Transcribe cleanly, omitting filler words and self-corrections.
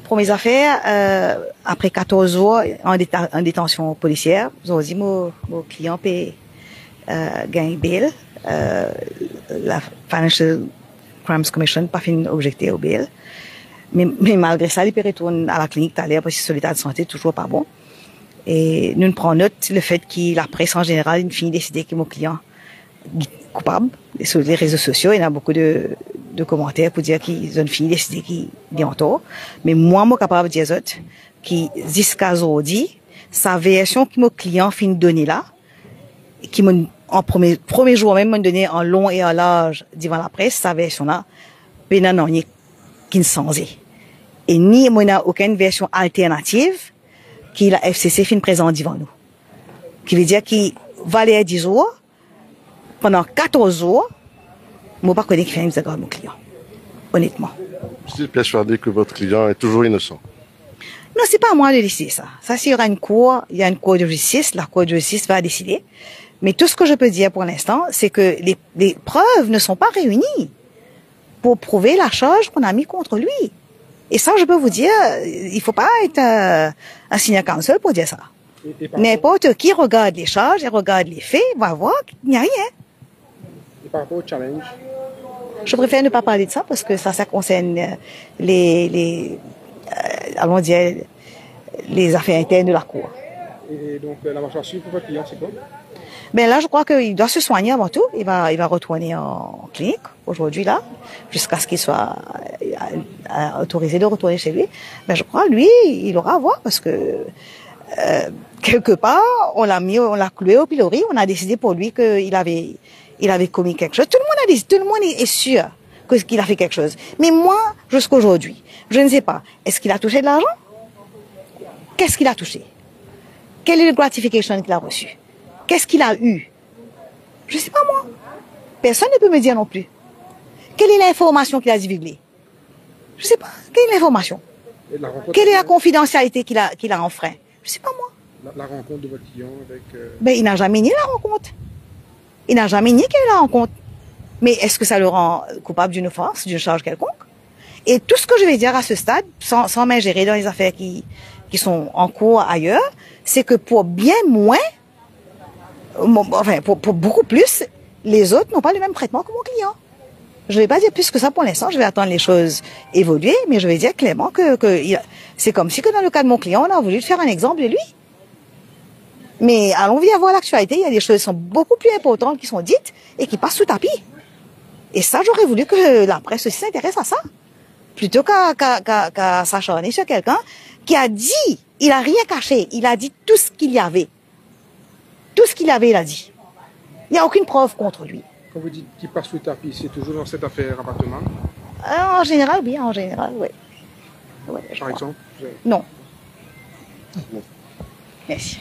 Pour mes affaires, après 14 jours en détention policière, nous avons dit mon client peut gagner bail. La Financial Crimes Commission n'a pas fait objecter au bail. Mais malgré ça, il peut retourner à la clinique tout à l'heure parce que son état de santé n'est toujours pas bon. Et nous prenons note le fait que la presse en général, il finit décider que mon client est coupable. Et sur les réseaux sociaux, il y a beaucoup de commentaires pour dire qu'ils ont fini décider qu'il est en tort. Mais moi, je suis capable de dire que jusqu'à aujourd'hui, sa version que mon client finit de donner là, qui en premier jour même m'a donné en long et en large devant la presse, sa version là, ben non, il qui ne sensé. Et ni moi n'a aucune version alternative qui la FCC fin présent devant nous. Qui veut dire qu'il valait 10 jours, pendant 14 jours, moi pas connais qui fait un mon client. Honnêtement. Je suis persuadé que votre client est toujours innocent. Non, c'est pas à moi de décider ça. Ça, s'il y aura une cour, il y a une cour de justice, la cour de justice va décider. Mais tout ce que je peux dire pour l'instant, c'est que les preuves ne sont pas réunies pour prouver la charge qu'on a mis contre lui. Et ça, je peux vous dire, il faut pas être un senior counsel pour dire ça. N'importe qui regarde les charges et regarde les faits, va voir qu'il n'y a rien. Et par rapport au challenge? Je préfère ne pas parler de ça parce que ça concerne allons dire, les affaires internes de la cour. Et donc, la marche à suivre pour votre client, c'est quoi? Ben là, je crois qu'il doit se soigner avant tout. Il va retourner en clinique aujourd'hui là, jusqu'à ce qu'il soit autorisé de retourner chez lui. Ben je crois lui, il aura à voir parce que quelque part, on l'a cloué au pilori. On a décidé pour lui qu'il avait commis quelque chose. Tout le monde est sûr qu'il a fait quelque chose. Mais moi, jusqu'aujourd'hui, je ne sais pas. Est-ce qu'il a touché de l'argent? Qu'est-ce qu'il a touché? Quelle est la gratification qu'il a reçue? Qu'est-ce qu'il a eu? Je ne sais pas moi. Personne ne peut me dire non plus. Quelle est l'information qu'il a divulguée? Je ne sais pas. Quelle est l'information? Quelle est la confidentialité qu'il a enfreint? Je ne sais pas moi. La rencontre de votre client avec... Ben, il n'a jamais nié la rencontre. Il n'a jamais nié qu'il y a eu la rencontre. Mais est-ce que ça le rend coupable d'une offense, d'une charge quelconque? Et tout ce que je vais dire à ce stade, sans m'ingérer dans les affaires qui sont en cours ailleurs, c'est que pour bien moins, enfin, pour beaucoup plus, les autres n'ont pas le même traitement que mon client. Je ne vais pas dire plus que ça pour l'instant, je vais attendre les choses évoluer, mais je vais dire clairement que c'est comme si que dans le cas de mon client, on a voulu faire un exemple de lui. Mais allons vite voir l'actualité, il y a des choses qui sont beaucoup plus importantes qui sont dites et qui passent sous tapis. Et ça, j'aurais voulu que la presse aussi s'intéresse à ça, plutôt qu'à s'acharner sur quelqu'un qui a dit, il a rien caché, il a dit tout ce qu'il y avait. Tout ce qu'il avait, il a dit. Il n'y a aucune preuve contre lui. Quand vous dites qu'il passe sous le tapis, c'est toujours dans cette affaire appartement? En général, oui, en général, oui. Ouais, Par exemple? Non. Merci.